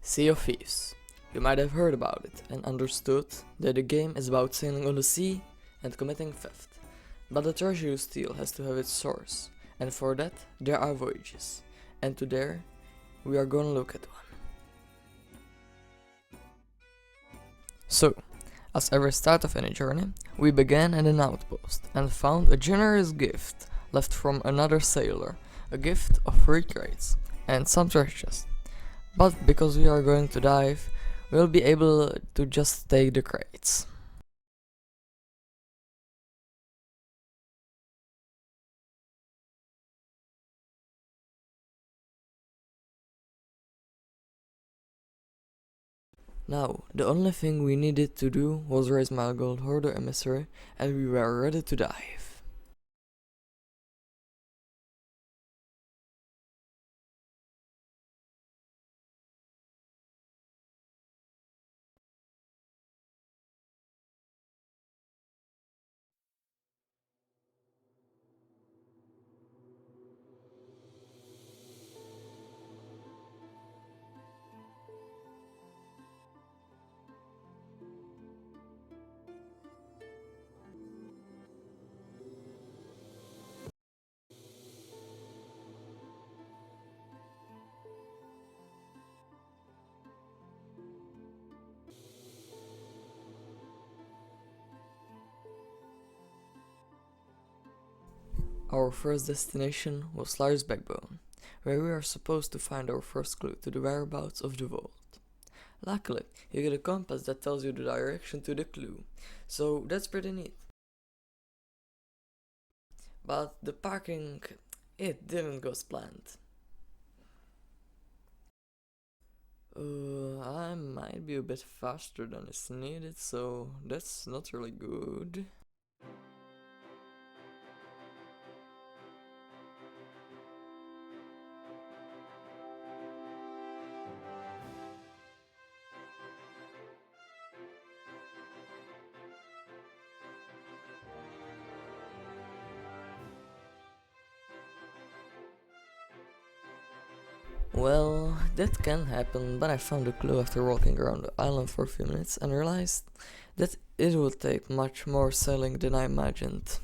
Sea of Thieves. You might have heard about it and understood that the game is about sailing on the sea and committing theft. But the treasure you steal has to have its source, and for that there are voyages. And today we are gonna look at one. So, as every start of any journey, we began at an outpost and found a generous gift left from another sailor, a gift of 3 crates and some treasures. But because we are going to dive, we'll be able to just take the crates. Now, the only thing we needed to do was raise my gold hoarder emissary and we were ready to dive. Our first destination was Lars Backbone, where we are supposed to find our first clue to the whereabouts of the vault. Luckily, you get a compass that tells you the direction to the clue, so that's pretty neat. But the parking, it didn't go as planned. I might be a bit faster than is needed, so that's not really good. Well, that can happen, but I found a clue after walking around the island for a few minutes and realized that it would take much more sailing than I imagined.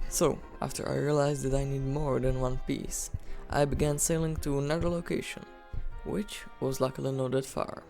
So, after I realized that I need more than one piece, I began sailing to another location, which was luckily not that far.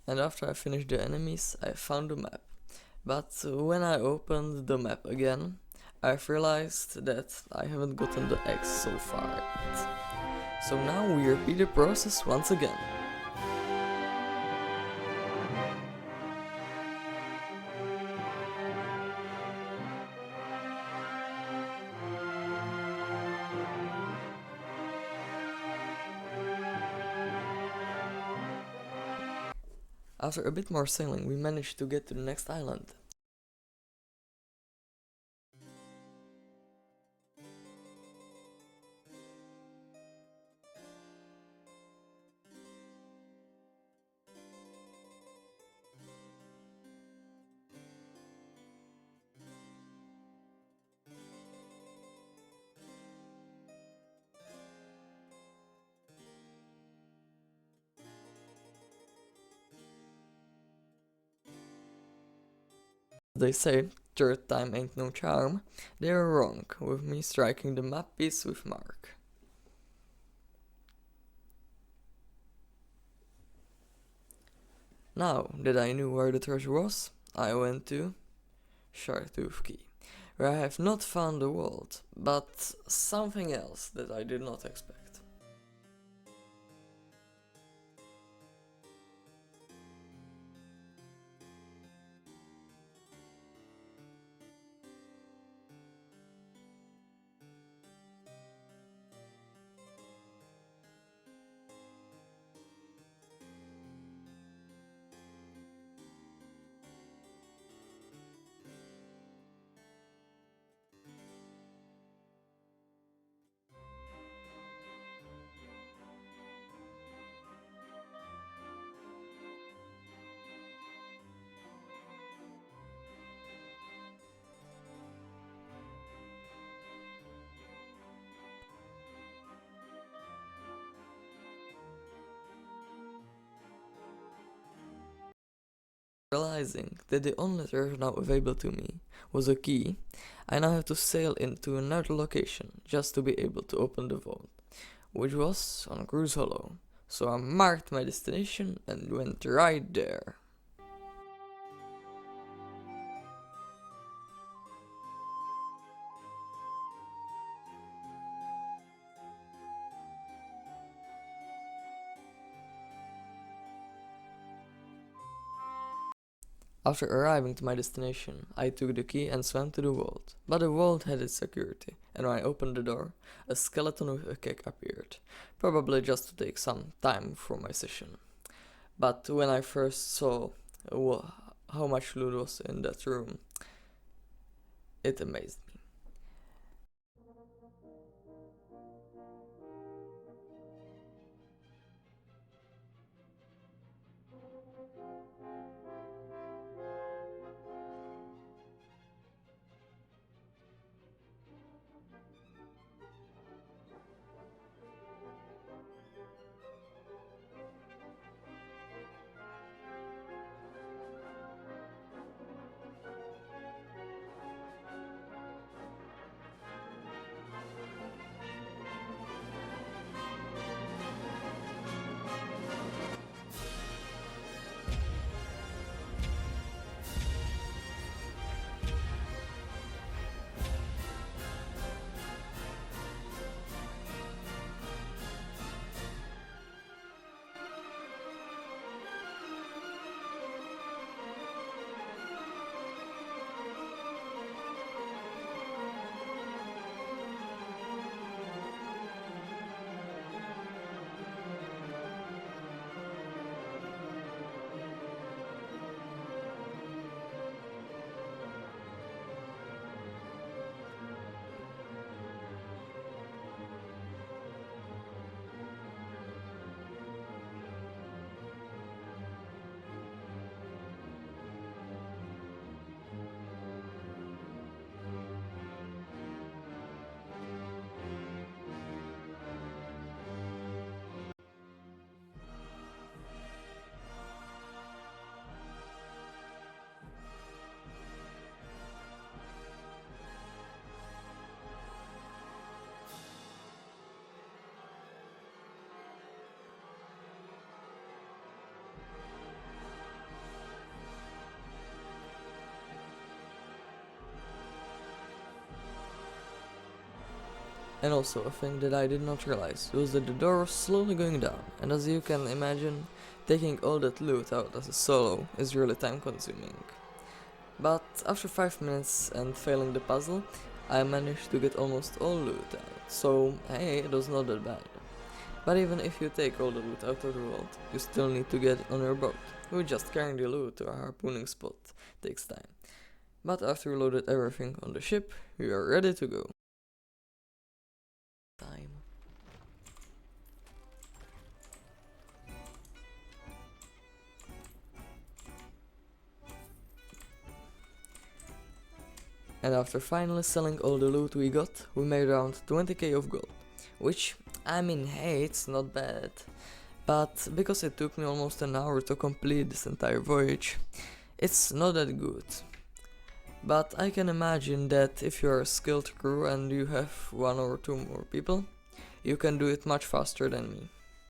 And after I finished the enemies, I found the map. But when I opened the map again, I've realized that I haven't gotten the X so far yet. So now we repeat the process once again. After a bit more sailing, we managed to get to the next island. They say third time ain't no charm. They are wrong, with me striking the map piece with Mark. Now that I knew where the treasure was, I went to Shartooth Key, where I have not found the vault, but something else that I did not expect. Realizing that the only treasure now available to me was a key, I now have to sail into another location just to be able to open the vault, which was on Cruise Hollow. So I marked my destination and went right there. After arriving to my destination, I took the key and swam to the vault, but the vault had its security, and when I opened the door, a skeleton with a kick appeared, probably just to take some time from my session. But when I first saw how much loot was in that room, it amazed me. And also, a thing that I did not realize was that the door was slowly going down, and as you can imagine, taking all that loot out as a solo is really time consuming. But after 5 minutes and failing the puzzle, I managed to get almost all loot out, so hey, it was not that bad. But even if you take all the loot out of the vault, you still need to get on your boat, which just carrying the loot to a harpooning spot takes time. But after we loaded everything on the ship, we are ready to go. And after finally selling all the loot we got, we made around 20k of gold. Which, I mean, hey, it's not bad. But because it took me almost an hour to complete this entire voyage, it's not that good. But I can imagine that if you're a skilled crew and you have one or two more people, you can do it much faster than me.